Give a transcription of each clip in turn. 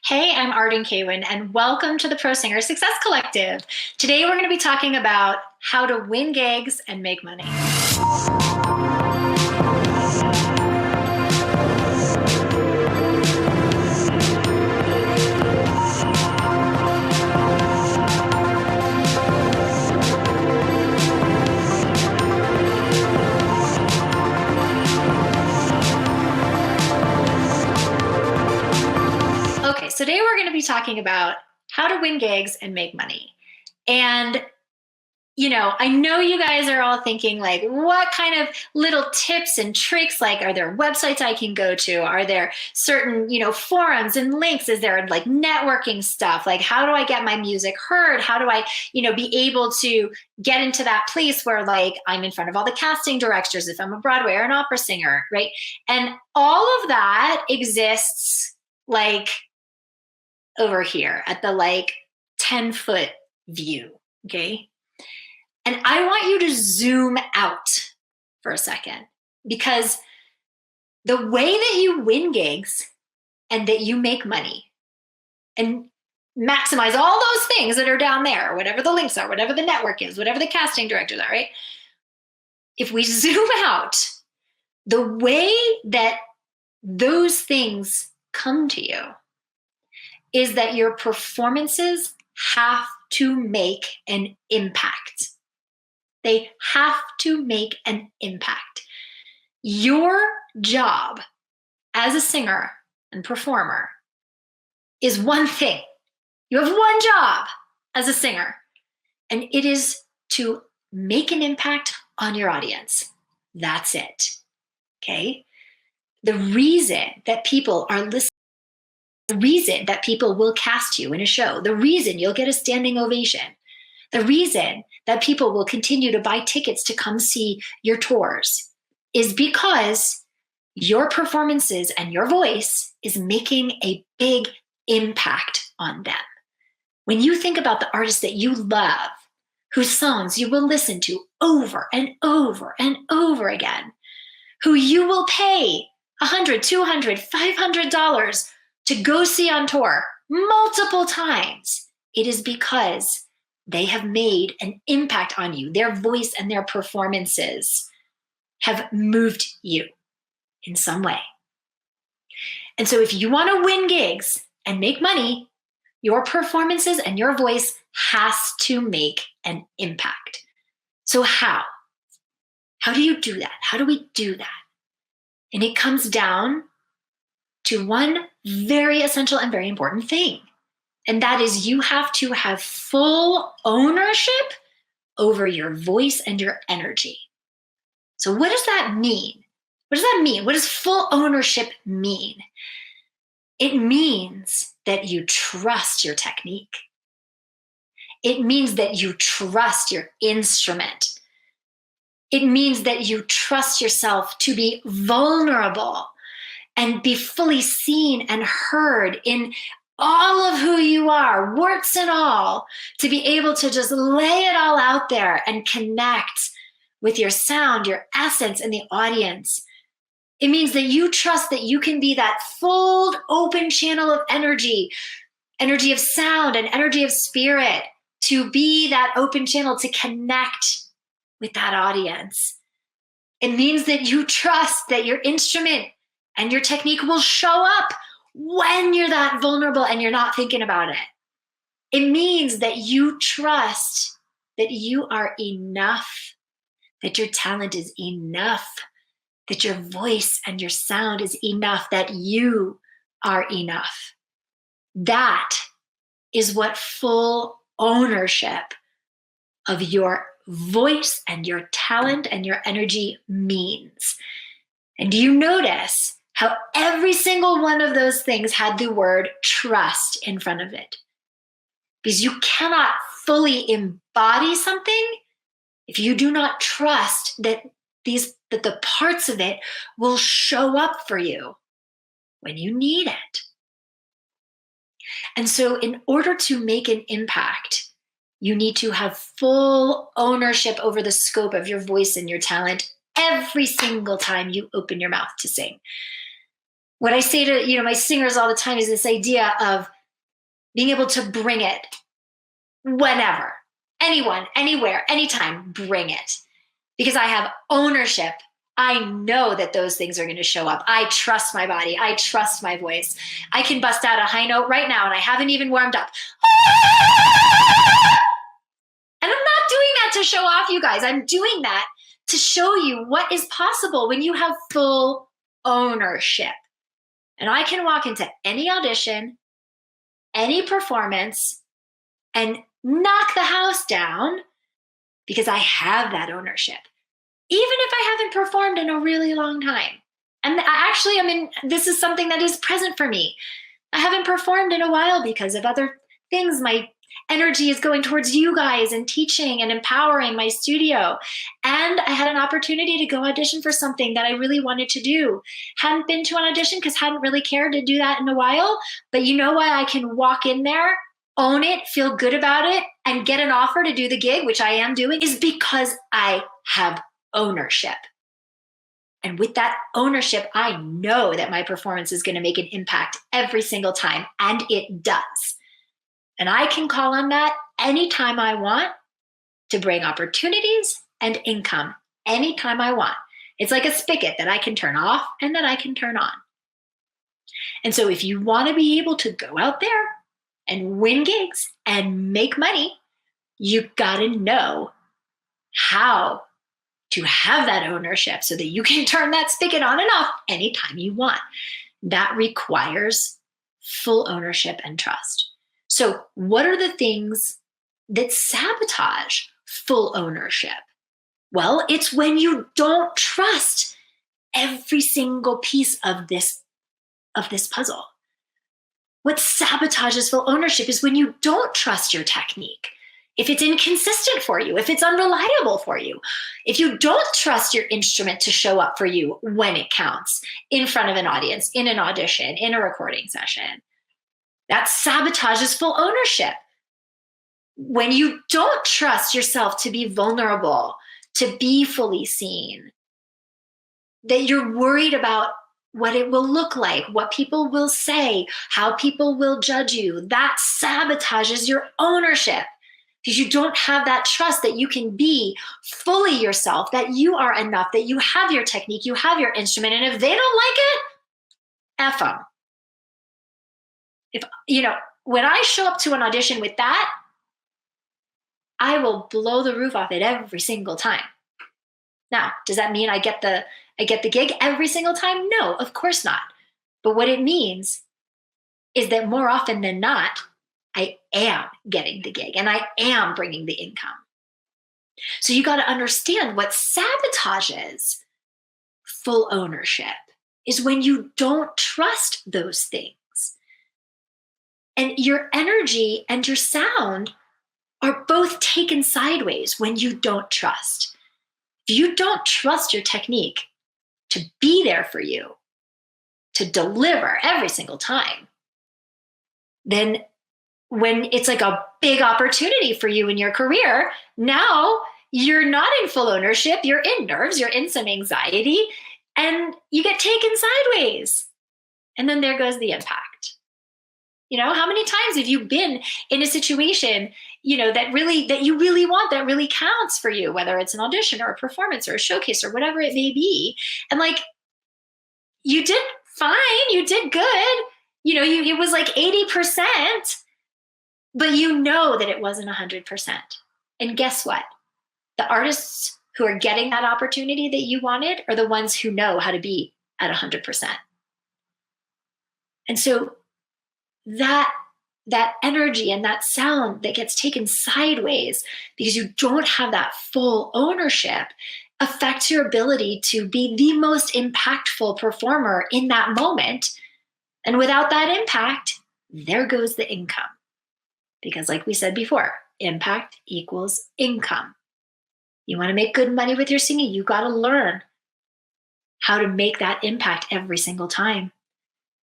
Hey, I'm Arden Kaywin, and welcome to the Pro Singer Success Collective. Today, we're going to be talking about how to win gigs and make money. Okay, so today we're going to be talking about how to win gigs and make money. And I know you guys are all thinking, like, what kind of little tips and tricks? Like, are there websites I can go to? Are there certain, forums and links? Is there like networking stuff? Like, how do I get my music heard? How do I, be able to get into that place where, like, I'm in front of all the casting directors if I'm a Broadway or an opera singer, right? And all of that exists, like, over here at the, like, 10-foot view, okay? And I want you to zoom out for a second, because the way that you win gigs and that you make money and maximize all those things that are down there, whatever the links are, whatever the network is, whatever the casting directors are, right? If we zoom out, the way that those things come to you is that your performances have to make an impact. They have to make an impact. Your job as a singer and performer is one thing. You have one job as a singer, and it is to make an impact on your audience. That's it. Okay? The reason that people are listening, the reason that people will cast you in a show, the reason you'll get a standing ovation, the reason that people will continue to buy tickets to come see your tours is because your performances and your voice is making a big impact on them. When you think about the artists that you love, whose songs you will listen to over and over and over again, who you will pay $100, $200, $500 to go see on tour multiple times, it is because they have made an impact on you. Their voice and their performances have moved you in some way. And so if you want to win gigs and make money, your performances and your voice has to make an impact. So how? How do you do that? How do we do that? And it comes down to one very essential and very important thing. And that is, you have to have full ownership over your voice and your energy. So what does that mean? What does that mean? What does full ownership mean? It means that you trust your technique. It means that you trust your instrument. It means that you trust yourself to be vulnerable and be fully seen and heard in all of who you are, warts and all, to be able to just lay it all out there and connect with your sound, your essence, and the audience. It means that you trust that you can be that full, open channel of energy of sound and energy of spirit, to be that open channel to connect with that audience. It means that you trust that your instrument and your technique will show up when you're that vulnerable and you're not thinking about it. It means that you trust that you are enough, that your talent is enough, that your voice and your sound is enough, that you are enough. That is what full ownership of your voice and your talent and your energy means. And do you notice how every single one of those things had the word trust in front of it? Because you cannot fully embody something if you do not trust that the parts of it will show up for you when you need it. And so in order to make an impact, you need to have full ownership over the scope of your voice and your talent every single time you open your mouth to sing. what I say to, my singers all the time is this idea of being able to bring it whenever, anyone, anywhere, anytime, bring it. Because I have ownership. I know that those things are going to show up. I trust my body. I trust my voice. I can bust out a high note right now and I haven't even warmed up. And I'm not doing that to show off, you guys. I'm doing that to show you what is possible when you have full ownership. And I can walk into any audition, any performance, and knock the house down because I have that ownership. Even if I haven't performed in a really long time. And this is something that is present for me. I haven't performed in a while because of other things. My energy is going towards you guys and teaching and empowering my studio. And I had an opportunity to go audition for something that I really wanted to do. Hadn't been to an audition because hadn't really cared to do that in a while. But you know why I can walk in there, own it, feel good about it, and get an offer to do the gig, which I am doing, is because I have ownership. And with that ownership, I know that my performance is going to make an impact every single time, and it does. And I can call on that anytime I want to bring opportunities and income anytime I want. It's like a spigot that I can turn off and that I can turn on. And so if you want to be able to go out there and win gigs and make money, you've got to know how to have that ownership so that you can turn that spigot on and off anytime you want. That requires full ownership and trust. So what are the things that sabotage full ownership? Well, it's when you don't trust every single piece of this puzzle. What sabotages full ownership is when you don't trust your technique. If it's inconsistent for you, if it's unreliable for you, if you don't trust your instrument to show up for you when it counts, in front of an audience, in an audition, in a recording session, that sabotages full ownership. When you don't trust yourself to be vulnerable, to be fully seen, that you're worried about what it will look like, what people will say, how people will judge you, that sabotages your ownership. Because you don't have that trust that you can be fully yourself, that you are enough, that you have your technique, you have your instrument, and if they don't like it, F them. When I show up to an audition with that, I will blow the roof off it every single time. Now, does that mean I get the gig every single time? No, of course not. But what it means is that more often than not, I am getting the gig and I am bringing the income. So you got to understand what sabotages full ownership is when you don't trust those things. And your energy and your sound are both taken sideways when you don't trust. If you don't trust your technique to be there for you, to deliver every single time, then when it's like a big opportunity for you in your career, now you're not in full ownership, you're in nerves, you're in some anxiety, and you get taken sideways. And then there goes the impact. How many times have you been in a situation, that you really want, that really counts for you, whether it's an audition or a performance or a showcase or whatever it may be. And you did fine, you did good. It was like 80%. But you know that it wasn't 100%. And guess what? The artists who are getting that opportunity that you wanted are the ones who know how to be at 100%. And so that energy and that sound that gets taken sideways because you don't have that full ownership affects your ability to be the most impactful performer in that moment. And without that impact, there goes the income. Because like we said before, impact equals income. You want to make good money with your singing, you got to learn how to make that impact every single time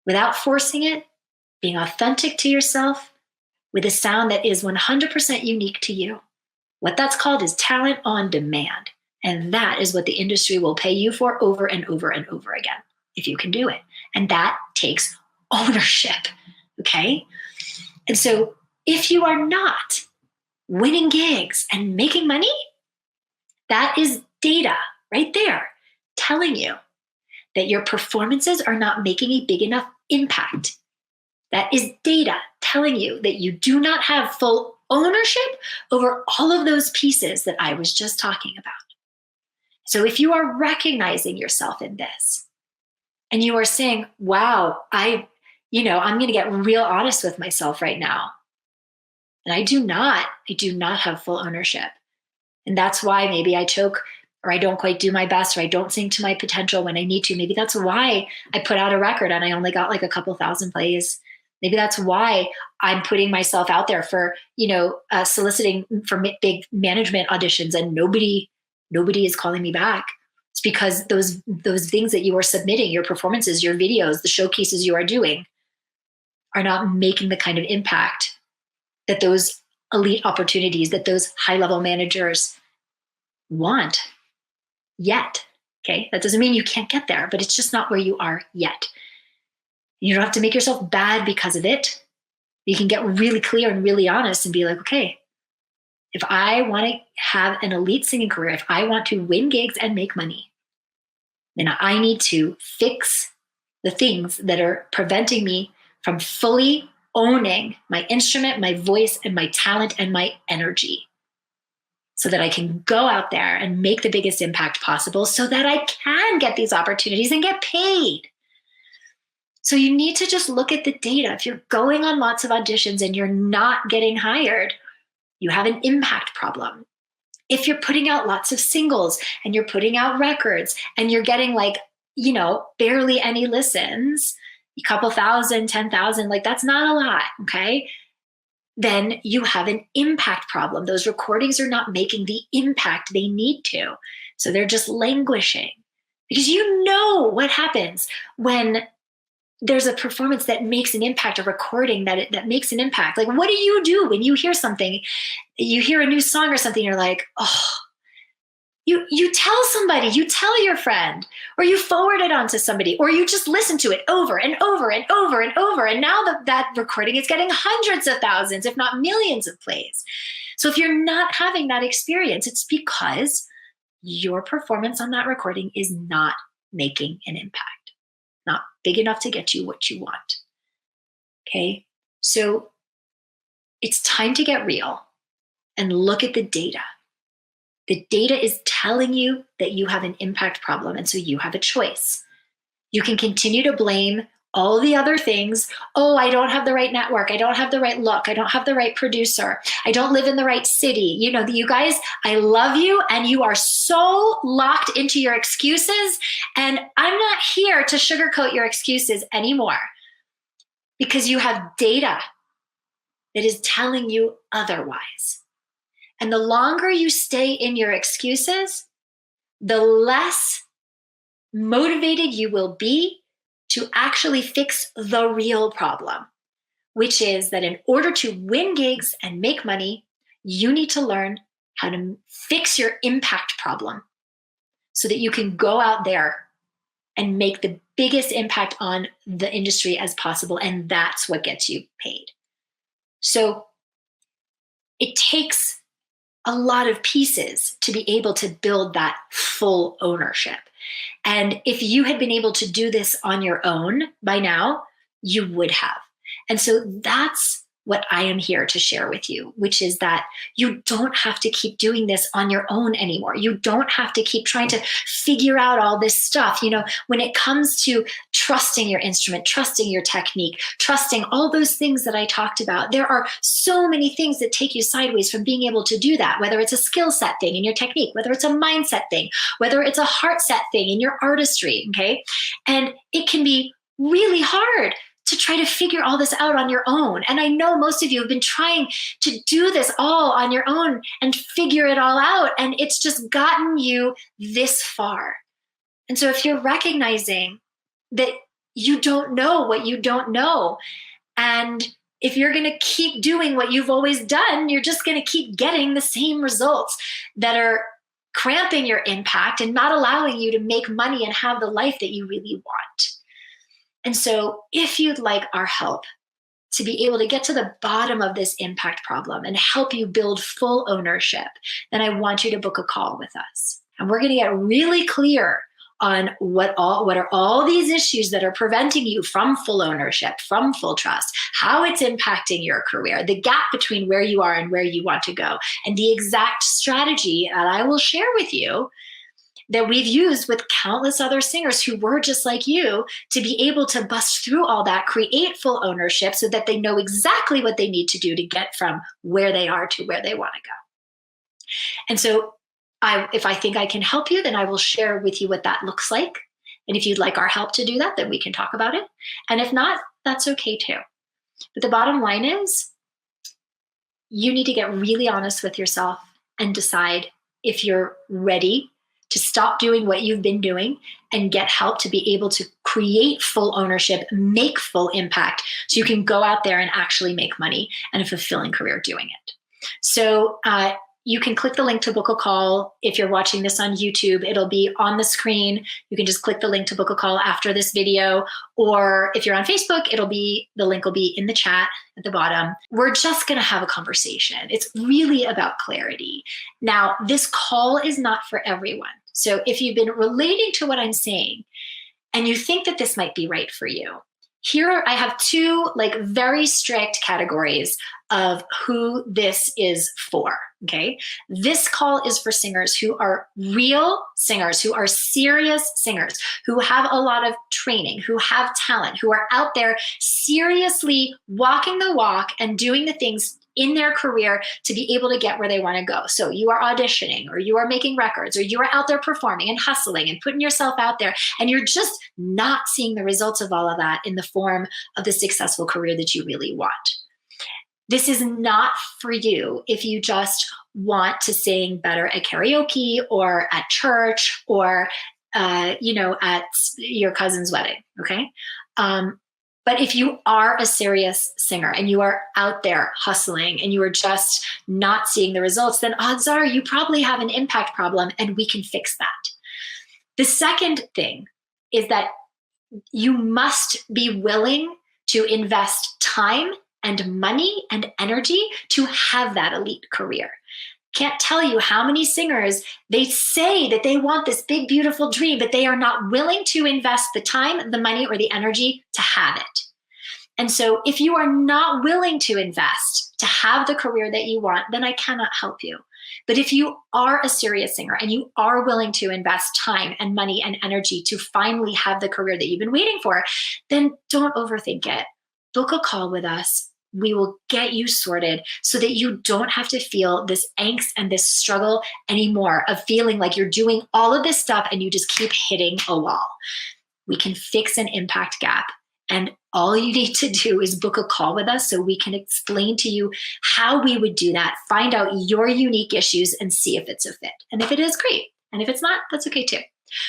without forcing it, being authentic to yourself with a sound that is 100% unique to you. What that's called is talent on demand. And that is what the industry will pay you for over and over and over again if you can do it. And that takes ownership. Okay. And so if you are not winning gigs and making money, that is data right there telling you that your performances are not making a big enough impact. That is data telling you that you do not have full ownership over all of those pieces that I was just talking about. So if you are recognizing yourself in this and you are saying, wow, I'm going to get real honest with myself right now. And I do not have full ownership. And that's why maybe I choke, or I don't quite do my best, or I don't sing to my potential when I need to. Maybe that's why I put out a record and I only got like a couple thousand plays. Maybe that's why I'm putting myself out there for, soliciting for big management auditions and nobody is calling me back. It's because those things that you are submitting, your performances, your videos, the showcases you are doing are not making the kind of impact that those elite opportunities, that those high-level managers want yet. Okay. That doesn't mean you can't get there, but it's just not where you are yet. You don't have to make yourself bad because of it. You can get really clear and really honest and be like, okay, if I want to have an elite singing career, if I want to win gigs and make money, then I need to fix the things that are preventing me from fully owning my instrument, my voice, and my talent and my energy, so that I can go out there and make the biggest impact possible so that I can get these opportunities and get paid. So you need to just look at the data. If you're going on lots of auditions and you're not getting hired, you have an impact problem. If you're putting out lots of singles and you're putting out records and you're getting barely any listens, a couple thousand, 10,000, that's not a lot, okay? Then you have an impact problem. Those recordings are not making the impact they need to. So they're just languishing. Because you know what happens when there's a performance that makes an impact, a recording that makes an impact. Like, what do you do when you hear something, you hear a new song or something, you're like, oh, you tell somebody, you tell your friend, or you forward it on to somebody, or you just listen to it over and over and over and over. And now that recording is getting hundreds of thousands, if not millions of plays. So if you're not having that experience, it's because your performance on that recording is not making an impact, not big enough to get you what you want. Okay. So it's time to get real and look at the data. The data is telling you that you have an impact problem, and so you have a choice. You can continue to blame all the other things. Oh, I don't have the right network. I don't have the right look. I don't have the right producer. I don't live in the right city. You guys, I love you, and you are so locked into your excuses, and I'm not here to sugarcoat your excuses anymore, because you have data that is telling you otherwise. And the longer you stay in your excuses, the less motivated you will be to actually fix the real problem, which is that in order to win gigs and make money, you need to learn how to fix your impact problem so that you can go out there and make the biggest impact on the industry as possible. And that's what gets you paid. So it takes a lot of pieces to be able to build that full ownership. And if you had been able to do this on your own by now, you would have. And so that's what I am here to share with you, which is that you don't have to keep doing this on your own anymore. You don't have to keep trying to figure out all this stuff. When it comes to trusting your instrument, trusting your technique, trusting all those things that I talked about, there are so many things that take you sideways from being able to do that, whether it's a skill set thing in your technique, whether it's a mindset thing, whether it's a heart set thing in your artistry, okay? And it can be really hard to try to figure all this out on your own. And I know most of you have been trying to do this all on your own and figure it all out, and it's just gotten you this far. And so if you're recognizing that you don't know what you don't know, and if you're going to keep doing what you've always done, you're just going to keep getting the same results that are cramping your impact and not allowing you to make money and have the life that you really want. And so if you'd like our help to be able to get to the bottom of this impact problem and help you build full ownership, then I want you to book a call with us. And we're going to get really clear on what are all these issues that are preventing you from full ownership, from full trust, how it's impacting your career, the gap between where you are and where you want to go, and the exact strategy that I will share with you that we've used with countless other singers who were just like you to be able to bust through all that, create full ownership so that they know exactly what they need to do to get from where they are to where they want to go. And so if I think I can help you, then I will share with you what that looks like. And if you'd like our help to do that, then we can talk about it. And if not, that's okay too. But the bottom line is you need to get really honest with yourself and decide if you're ready to stop doing what you've been doing and get help to be able to create full ownership, make full impact, so you can go out there and actually make money and a fulfilling career doing it. So you can click the link to book a call. If you're watching this on YouTube, it'll be on the screen. You can just click the link to book a call after this video. Or if you're on Facebook, the link will be in the chat at the bottom. We're just going to have a conversation. It's really about clarity. Now, this call is not for everyone. So if you've been relating to what I'm saying and you think that this might be right for you, here I have two very strict categories of who this is for, okay? This call is for singers who are real singers, who are serious singers, who have a lot of training, who have talent, who are out there seriously walking the walk and doing the things in their career to be able to get where they want to go. So you are auditioning, or you are making records, or you are out there performing and hustling and putting yourself out there, and you're just not seeing the results of all of that in the form of the successful career that you really want. This is not for you if you just want to sing better at karaoke or at church or, at your cousin's wedding, okay? But if you are a serious singer and you are out there hustling and you are just not seeing the results, then odds are you probably have an impact problem, and we can fix that. The second thing is that you must be willing to invest time and money and energy to have that elite career. Can't tell you how many singers, they say that they want this big, beautiful dream, but they are not willing to invest the time, the money, or the energy to have it. And so if you are not willing to invest to have the career that you want, then I cannot help you. But if you are a serious singer and you are willing to invest time and money and energy to finally have the career that you've been waiting for, then don't overthink it. Book a call with us. We will get you sorted so that you don't have to feel this angst and this struggle anymore of feeling like you're doing all of this stuff and you just keep hitting a wall. We can fix an impact gap. And all you need to do is book a call with us so we can explain to you how we would do that, find out your unique issues, and see if it's a fit. And if it is, great. And if it's not, that's okay too.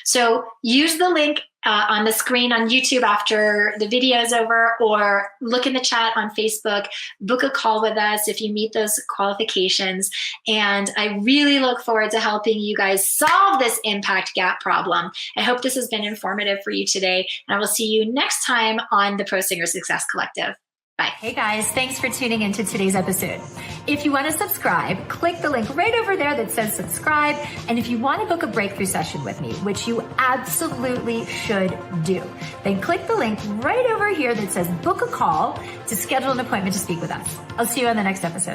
So use the link on the screen on YouTube after the video is over, or look in the chat on Facebook, book a call with us if you meet those qualifications. And I really look forward to helping you guys solve this impact gap problem. I hope this has been informative for you today, and I will see you next time on the Pro Singer Success Collective. Bye. Hey guys, thanks for tuning into today's episode. If you want to subscribe, click the link right over there that says subscribe. And if you want to book a breakthrough session with me, which you absolutely should do, then click the link right over here that says book a call to schedule an appointment to speak with us. I'll see you on the next episode.